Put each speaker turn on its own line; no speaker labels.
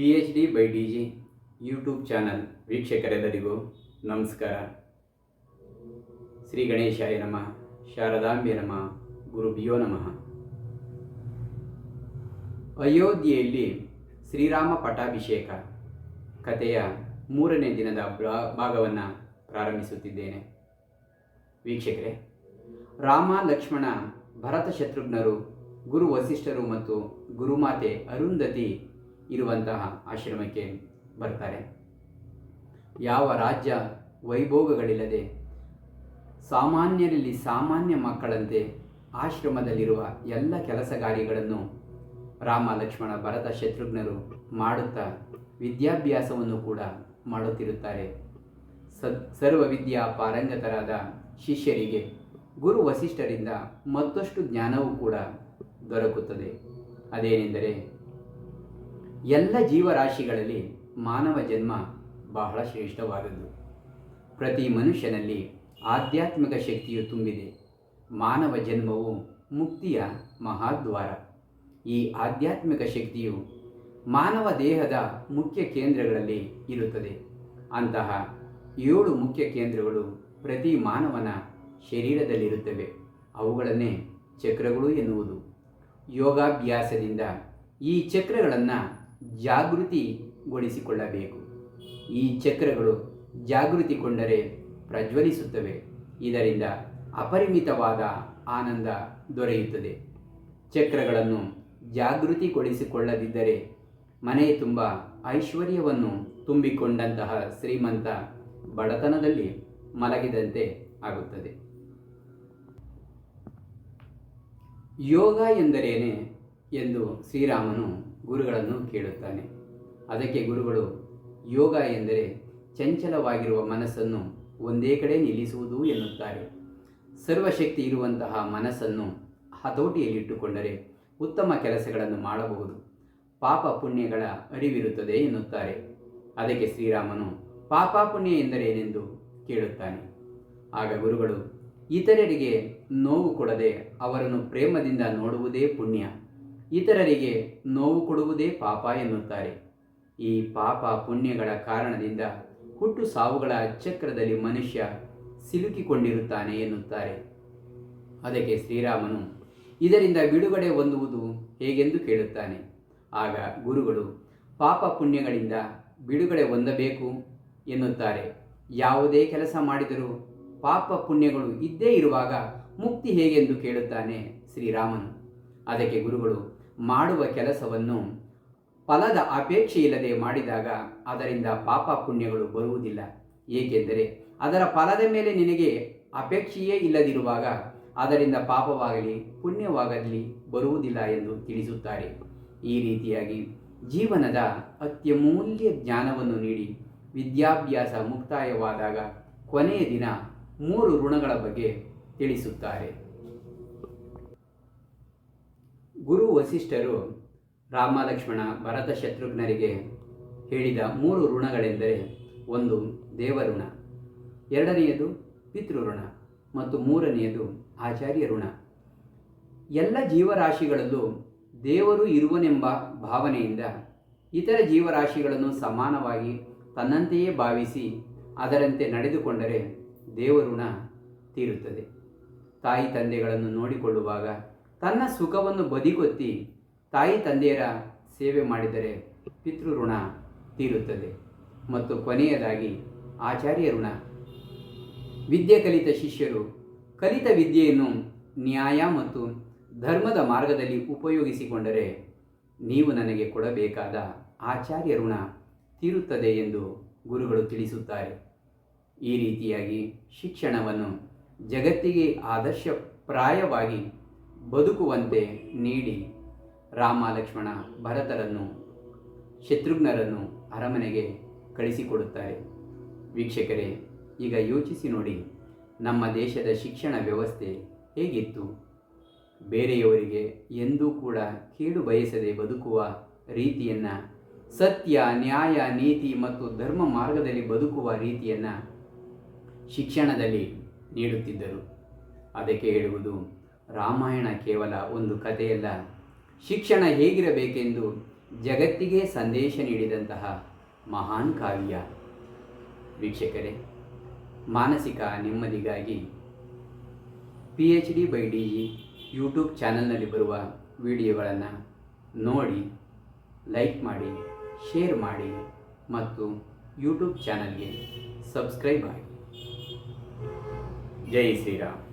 PhD by DG YouTube channel ವೀಕ್ಷಕರೆಲ್ಲರಿಗೂ ನಮಸ್ಕಾರ. ಶ್ರೀ ಗಣೇಶಾಯ ನಮಃ, ಶಾರದಾಂಬೆ ನಮಃ, ಗುರುಭ್ಯೋ ನಮಃ. ಅಯೋಧ್ಯೆಯಲ್ಲಿ ಶ್ರೀರಾಮ ಪಟ್ಟಾಭಿಷೇಕ ಕಥೆಯ 3ನೇ ದಿನದ ಭಾಗವನ್ನು ಪ್ರಾರಂಭಿಸುತ್ತಿದ್ದೇನೆ. ವೀಕ್ಷಕರೇ, ರಾಮ, ಲಕ್ಷ್ಮಣ, ಭರತ, ಶತ್ರುಘ್ನರು, ಗುರು ವಸಿಷ್ಠರು ಮತ್ತು ಗುರುಮಾತೆ ಅರುಂಧತಿ ಇರುವಂತಹ ಆಶ್ರಮಕ್ಕೆ ಬರ್ತಾರೆ. ಯಾವ ರಾಜ್ಯ ವೈಭೋಗಗಳಿಲ್ಲದೆ ಸಾಮಾನ್ಯರಲ್ಲಿ ಸಾಮಾನ್ಯ ಮಕ್ಕಳಂತೆ ಆಶ್ರಮದಲ್ಲಿರುವ ಎಲ್ಲ ಕೆಲಸಗಾರಿಗಳನ್ನು ರಾಮ, ಲಕ್ಷ್ಮಣ, ಭರತ, ಶತ್ರುಘ್ನರು ಮಾಡುತ್ತಾ ವಿದ್ಯಾಭ್ಯಾಸವನ್ನು ಕೂಡ ಮಾಡುತ್ತಿರುತ್ತಾರೆ. ಸರ್ವ ವಿದ್ಯಾ ಪಾರಂಗತರಾದ ಶಿಷ್ಯರಿಗೆ ಗುರು ವಸಿಷ್ಠರಿಂದ ಮತ್ತಷ್ಟು ಜ್ಞಾನವೂ ಕೂಡ ದೊರಕುತ್ತದೆ. ಅದೇನೆಂದರೆ, ಎಲ್ಲ ಜೀವರಾಶಿಗಳಲ್ಲಿ ಮಾನವ ಜನ್ಮ ಬಹಳ ಶ್ರೇಷ್ಠವಾದದ್ದು. ಪ್ರತಿ ಮನುಷ್ಯನಲ್ಲಿ ಆಧ್ಯಾತ್ಮಿಕ ಶಕ್ತಿಯು ತುಂಬಿದೆ. ಮಾನವ ಜನ್ಮವು ಮುಕ್ತಿಯ ಮಹಾದ್ವಾರ. ಈ ಆಧ್ಯಾತ್ಮಿಕ ಶಕ್ತಿಯು ಮಾನವ ದೇಹದ ಮುಖ್ಯ ಕೇಂದ್ರಗಳಲ್ಲಿ ಇರುತ್ತದೆ. ಅಂತಹ 7 ಮುಖ್ಯ ಕೇಂದ್ರಗಳು ಪ್ರತಿ ಮಾನವನ ಶರೀರದಲ್ಲಿರುತ್ತವೆ. ಅವುಗಳನ್ನೇ ಚಕ್ರಗಳು ಎನ್ನುವುದು. ಯೋಗಾಭ್ಯಾಸದಿಂದ ಈ ಚಕ್ರಗಳನ್ನು ಜಾಗೃತಿಗೊಳಿಸಿಕೊಳ್ಳಬೇಕು. ಈ ಚಕ್ರಗಳು ಜಾಗೃತಿಗೊಂಡರೆ ಪ್ರಜ್ವಲಿಸುತ್ತವೆ. ಇದರಿಂದ ಅಪರಿಮಿತವಾದ ಆನಂದ ದೊರೆಯುತ್ತದೆ. ಚಕ್ರಗಳನ್ನು ಜಾಗೃತಿಗೊಳಿಸಿಕೊಳ್ಳದಿದ್ದರೆ ಮನೆ ತುಂಬ ಐಶ್ವರ್ಯವನ್ನು ತುಂಬಿಕೊಂಡಂತಹ ಶ್ರೀಮಂತ ಬಡತನದಲ್ಲಿ ಮಲಗಿದಂತೆ ಆಗುತ್ತದೆ. ಯೋಗ ಎಂದರೇನೆ ಎಂದು ಶ್ರೀರಾಮನು ಗುರುಗಳನ್ನು ಕೇಳುತ್ತಾನೆ. ಅದಕ್ಕೆ ಗುರುಗಳು, ಯೋಗ ಎಂದರೆ ಚಂಚಲವಾಗಿರುವ ಮನಸ್ಸನ್ನು ಒಂದೇ ಕಡೆ ನಿಲ್ಲಿಸುವುದು ಎನ್ನುತ್ತಾರೆ. ಸರ್ವಶಕ್ತಿ ಇರುವಂತಹ ಮನಸ್ಸನ್ನು ಹತೋಟಿಯಲ್ಲಿಟ್ಟುಕೊಂಡರೆ ಉತ್ತಮ ಕೆಲಸಗಳನ್ನು ಮಾಡಬಹುದು. ಪಾಪ ಪುಣ್ಯಗಳ ಅರಿವಿರುತ್ತದೆ ಎನ್ನುತ್ತಾರೆ. ಅದಕ್ಕೆ ಶ್ರೀರಾಮನು ಪಾಪ ಪುಣ್ಯ ಎಂದರೇನೆಂದು ಕೇಳುತ್ತಾನೆ. ಆಗ ಗುರುಗಳು, ಇತರರಿಗೆ ನೋವು ಕೊಡದೆ ಅವರನ್ನು ಪ್ರೇಮದಿಂದ ನೋಡುವುದೇ ಪುಣ್ಯ, ಇತರರಿಗೆ ನೋವು ಕೊಡುವುದೇ ಪಾಪ ಎನ್ನುತ್ತಾರೆ. ಈ ಪಾಪ ಪುಣ್ಯಗಳ ಕಾರಣದಿಂದ ಹುಟ್ಟು ಸಾವುಗಳ ಚಕ್ರದಲ್ಲಿ ಮನುಷ್ಯ ಸಿಲುಕಿಕೊಂಡಿರುತ್ತಾನೆ ಎನ್ನುತ್ತಾರೆ. ಅದಕ್ಕೆ ಶ್ರೀರಾಮನು ಇದರಿಂದ ಬಿಡುಗಡೆ ಹೊಂದುವುದು ಹೇಗೆಂದು ಕೇಳುತ್ತಾನೆ. ಆಗ ಗುರುಗಳು ಪಾಪ ಪುಣ್ಯಗಳಿಂದ ಬಿಡುಗಡೆ ಹೊಂದಬೇಕು ಎನ್ನುತ್ತಾರೆ. ಯಾವುದೇ ಕೆಲಸ ಮಾಡಿದರೂ ಪಾಪ ಪುಣ್ಯಗಳು ಇದ್ದೇ ಇರುವಾಗ ಮುಕ್ತಿ ಹೇಗೆಂದು ಕೇಳುತ್ತಾನೆ ಶ್ರೀರಾಮನು. ಅದಕ್ಕೆ ಗುರುಗಳು, ಮಾಡುವ ಕೆಲಸವನ್ನು ಫಲದ ಅಪೇಕ್ಷೆಯಿಲ್ಲದೆ ಮಾಡಿದಾಗ ಅದರಿಂದ ಪಾಪ ಪುಣ್ಯಗಳು ಬರುವುದಿಲ್ಲ. ಏಕೆಂದರೆ ಅದರ ಫಲದ ಮೇಲೆ ನಿನಗೆ ಅಪೇಕ್ಷೆಯೇ ಇಲ್ಲದಿರುವಾಗ ಅದರಿಂದ ಪಾಪವಾಗಲಿ ಪುಣ್ಯವಾಗಲಿ ಬರುವುದಿಲ್ಲ ಎಂದು ತಿಳಿಸುತ್ತಾರೆ. ಈ ರೀತಿಯಾಗಿ ಜೀವನದ ಅತ್ಯಮೂಲ್ಯ ಜ್ಞಾನವನ್ನು ನೀಡಿ ವಿದ್ಯಾಭ್ಯಾಸ ಮುಕ್ತಾಯವಾದಾಗ ಕೊನೆಯ ದಿನ 3 ಋಣಗಳ ಬಗ್ಗೆ ತಿಳಿಸುತ್ತಾರೆ. ಗುರು ವಸಿಷ್ಠರು ರಾಮ, ಲಕ್ಷ್ಮಣ, ಭರತ, ಶತ್ರುಘ್ನರಿಗೆ ಹೇಳಿದ 3 ಋಣಗಳೆಂದರೆ, 1 ದೇವಋಣ, 2ನೇಯದು ಪಿತೃಋಣ ಮತ್ತು 3ನೇಯದು ಆಚಾರ್ಯ ಋಣ. ಎಲ್ಲ ಜೀವರಾಶಿಗಳಲ್ಲೂ ದೇವರು ಇರುವನೆಂಬ ಭಾವನೆಯಿಂದ ಇತರ ಜೀವರಾಶಿಗಳನ್ನು ಸಮಾನವಾಗಿ ತನ್ನಂತೆಯೇ ಭಾವಿಸಿ ಅದರಂತೆ ನಡೆದುಕೊಂಡರೆ ದೇವಋಣ ತೀರುತ್ತದೆ. ತಾಯಿ ತಂದೆಗಳನ್ನು ನೋಡಿಕೊಳ್ಳುವಾಗ ತನ್ನ ಸುಖವನ್ನು ಬದಿಗೊತ್ತಿ ತಾಯಿ ತಂದೆಯರ ಸೇವೆ ಮಾಡಿದರೆ ಪಿತೃಋಣ ತೀರುತ್ತದೆ. ಮತ್ತು ಕೊನೆಯದಾಗಿ ಆಚಾರ್ಯ ಋಣ. ವಿದ್ಯೆ ಕಲಿತ ಶಿಷ್ಯರು ಕಲಿತ ವಿದ್ಯೆಯನ್ನು ನ್ಯಾಯ ಮತ್ತು ಧರ್ಮದ ಮಾರ್ಗದಲ್ಲಿ ಉಪಯೋಗಿಸಿಕೊಂಡರೆ ನೀವು ನನಗೆ ಕೊಡಬೇಕಾದ ಆಚಾರ್ಯ ಋಣ ತೀರುತ್ತದೆ ಎಂದು ಗುರುಗಳು ತಿಳಿಸುತ್ತಾರೆ. ಈ ರೀತಿಯಾಗಿ ಶಿಕ್ಷಣವನ್ನು ಜಗತ್ತಿಗೆ ಆದರ್ಶಪ್ರಾಯವಾಗಿ ಬದುಕುವಂತೆ ನೀಡಿ ರಾಮ, ಲಕ್ಷ್ಮಣ, ಭರತರನ್ನು, ಶತ್ರುಘ್ನರನ್ನು ಅರಮನೆಗೆ ಕಳಿಸಿಕೊಡುತ್ತಾರೆ. ವೀಕ್ಷಕರೇ, ಈಗ ಯೋಚಿಸಿ ನೋಡಿ, ನಮ್ಮ ದೇಶದ ಶಿಕ್ಷಣ ವ್ಯವಸ್ಥೆ ಹೇಗಿತ್ತು? ಬೇರೆಯವರಿಗೆ ಎಂದೂ ಕೂಡ ಕೇಡು ಬಯಸದೆ ಬದುಕುವ ರೀತಿಯನ್ನು, ಸತ್ಯ, ನ್ಯಾಯ, ನೀತಿ ಮತ್ತು ಧರ್ಮ ಮಾರ್ಗದಲ್ಲಿ ಬದುಕುವ ರೀತಿಯನ್ನು ಶಿಕ್ಷಣದಲ್ಲಿ ನೀಡುತ್ತಿದ್ದರು. ಅದಕ್ಕೆ ಹೇಳುವುದು, ರಾಮಾಯಣ ಕೇವಲ ಒಂದು ಕಥೆಯಲ್ಲ. ಶಿಕ್ಷಣ ಹೇಗಿರಬೇಕೆಂದು ಜಗತ್ತಿಗೆ ಸಂದೇಶ ನೀಡಿದಂತಹ ಮಹಾನ್ ಕಾವ್ಯ. ವೀಕ್ಷಕರೇ, ಮಾನಸಿಕ ನೆಮ್ಮದಿಗಾಗಿ PhD/DG ಯೂಟ್ಯೂಬ್ ಚಾನಲ್ನಲ್ಲಿ ಬರುವ ವಿಡಿಯೋಗಳನ್ನು ನೋಡಿ, ಲೈಕ್ ಮಾಡಿ, ಶೇರ್ ಮಾಡಿ ಮತ್ತು ಯೂಟ್ಯೂಬ್ ಚಾನಲ್ಗೆ ಸಬ್ಸ್ಕ್ರೈಬ್ ಆಗಿ. ಜೈ ಶ್ರೀರಾಮ್.